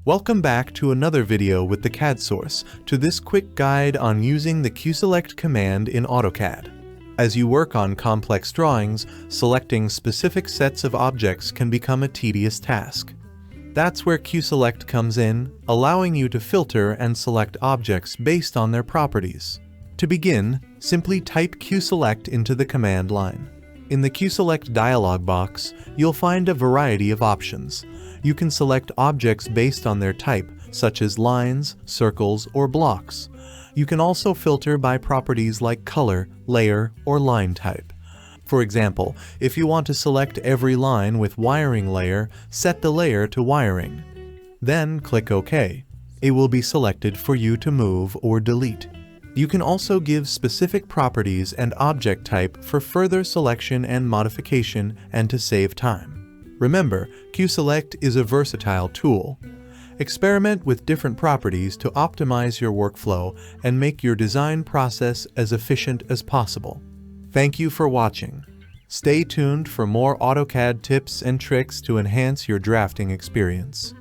Welcome back to another video with the CAD source, to this quick guide on using the QSELECT command in AutoCAD. As you work on complex drawings, selecting specific sets of objects can become a tedious task. That's where QSELECT comes in, allowing you to filter and select objects based on their properties. To begin, simply type QSELECT into the command line. In the QSELECT dialog box, you'll find a variety of options. You can select objects based on their type, such as lines, circles, or blocks. You can also filter by properties like color, layer, or line type. For example, if you want to select every line with wiring layer, set the layer to wiring. Then click OK. It will be selected for you to move or delete. You can also give specific properties and object type for further selection and modification and to save time. Remember, QSELECT is a versatile tool. Experiment with different properties to optimize your workflow and make your design process as efficient as possible. Thank you for watching. Stay tuned for more AutoCAD tips and tricks to enhance your drafting experience.